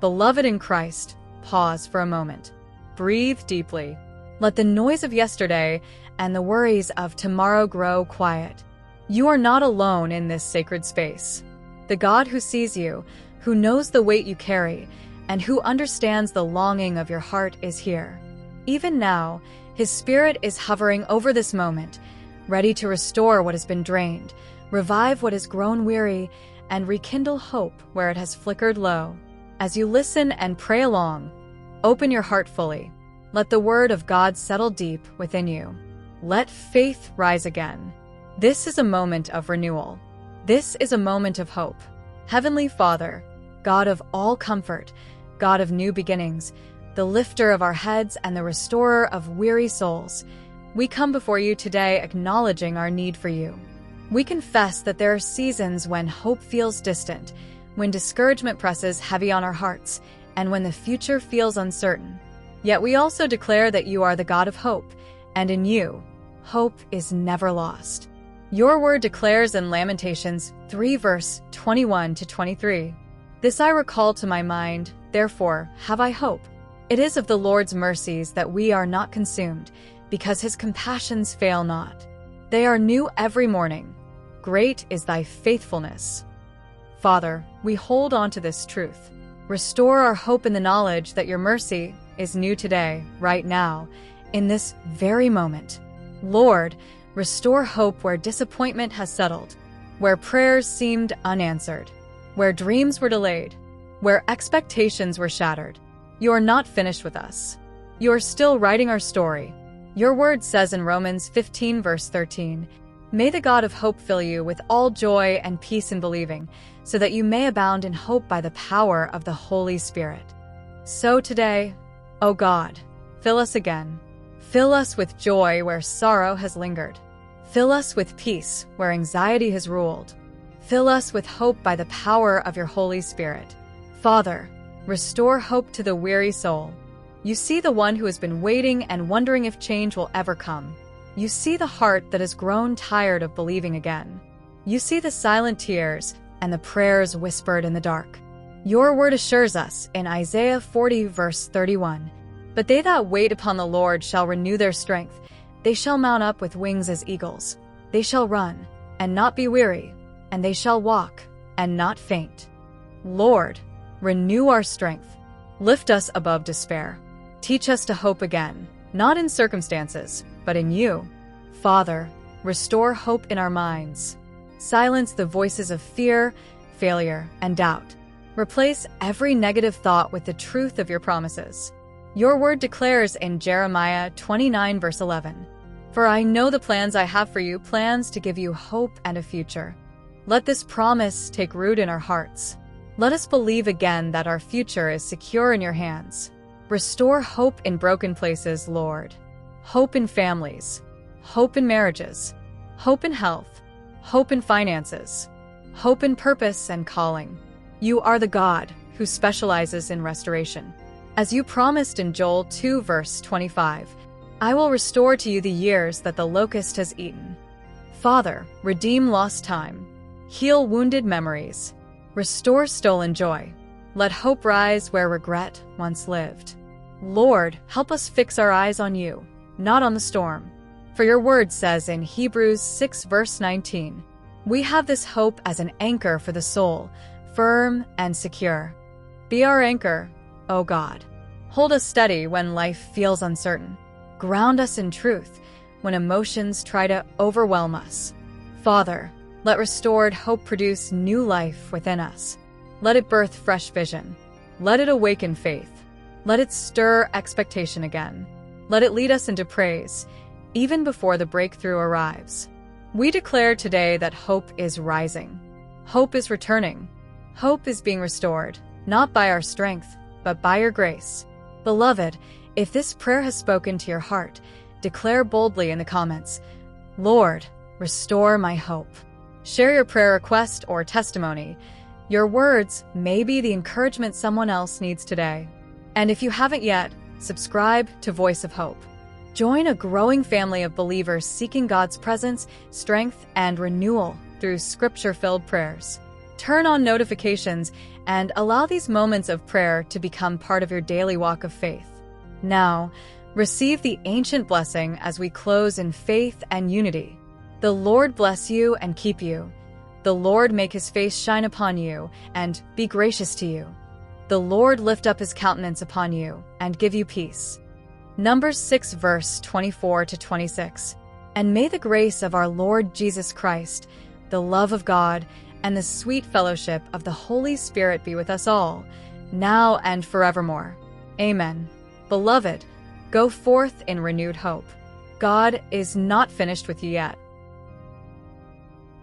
Beloved in Christ, pause for a moment. Breathe deeply. Let the noise of yesterday and the worries of tomorrow grow quiet. You are not alone in this sacred space. The God who sees you, who knows the weight you carry, and who understands the longing of your heart is here. Even now, His Spirit is hovering over this moment, ready to restore what has been drained, revive what has grown weary, and rekindle hope where it has flickered low. As you listen and pray along, open your heart fully. Let the Word of God settle deep within you. Let faith rise again. This is a moment of renewal. This is a moment of hope. Heavenly Father, God of all comfort, God of new beginnings, the lifter of our heads and the restorer of weary souls, we come before you today acknowledging our need for you. We confess that there are seasons when hope feels distant, when discouragement presses heavy on our hearts, and when the future feels uncertain. Yet we also declare that you are the God of hope, and in you, hope is never lost. Your word declares in Lamentations 3 verse 21 to 23, "This I recall to my mind, therefore have I hope. It is of the Lord's mercies that we are not consumed, because His compassions fail not. They are new every morning. Great is thy faithfulness." Father, we hold on to this truth. Restore our hope in the knowledge that your mercy is new today, right now, in this very moment. Lord, restore hope where disappointment has settled, where prayers seemed unanswered, where dreams were delayed, where expectations were shattered. You are not finished with us. You are still writing our story. Your word says in Romans 15 verse 13, "May the God of hope fill you with all joy and peace in believing, so that you may abound in hope by the power of the Holy Spirit." So today, O God, fill us again. Fill us with joy where sorrow has lingered. Fill us with peace where anxiety has ruled. Fill us with hope by the power of your Holy Spirit. Father, restore hope to the weary soul. You see the one who has been waiting and wondering if change will ever come. You see the heart that has grown tired of believing again. You see the silent tears and the prayers whispered in the dark. Your word assures us in Isaiah 40 verse 31, "But they that wait upon the Lord shall renew their strength. They shall mount up with wings as eagles. They shall run and not be weary, and they shall walk and not faint." Lord, renew our strength. Lift us above despair. Teach us to hope again, not in circumstances, but in you. Father, restore hope in our minds. Silence the voices of fear, failure, and doubt. Replace every negative thought with the truth of your promises. Your word declares in Jeremiah 29 verse 11, "For I know the plans I have for you, plans to give you hope and a future." Let this promise take root in our hearts. Let us believe again that our future is secure in your hands. Restore hope in broken places, Lord. Hope in families. Hope in marriages. Hope in health. Hope in finances. Hope in purpose and calling. You are the God who specializes in restoration. As you promised in Joel 2 verse 25, "I will restore to you the years that the locust has eaten." Father, redeem lost time. Heal wounded memories. Restore stolen joy. Let hope rise where regret once lived. Lord, help us fix our eyes on you, not on the storm. For your word says in Hebrews 6 verse 19, "We have this hope as an anchor for the soul, firm and secure." Be our anchor, O God. Hold us steady when life feels uncertain. Ground us in truth when emotions try to overwhelm us. Father, let restored hope produce new life within us. Let it birth fresh vision. Let it awaken faith. Let it stir expectation again. Let it lead us into praise, even before the breakthrough arrives. We declare today that hope is rising. Hope is returning. Hope is being restored, not by our strength, but by your grace. Beloved, if this prayer has spoken to your heart, declare boldly in the comments, "Lord, restore my hope." Share your prayer request or testimony. Your words may be the encouragement someone else needs today. And if you haven't yet, subscribe to Voice of Hope. Join a growing family of believers seeking God's presence, strength, and renewal through scripture-filled prayers. Turn on notifications and allow these moments of prayer to become part of your daily walk of faith. Now, receive the ancient blessing as we close in faith and unity. The Lord bless you and keep you. The Lord make his face shine upon you and be gracious to you. The Lord lift up his countenance upon you and give you peace. Numbers 6 verse 24 to 26. And may the grace of our Lord Jesus Christ, the love of God, and the sweet fellowship of the Holy Spirit be with us all, now and forevermore. Amen. Beloved, go forth in renewed hope. God is not finished with you yet.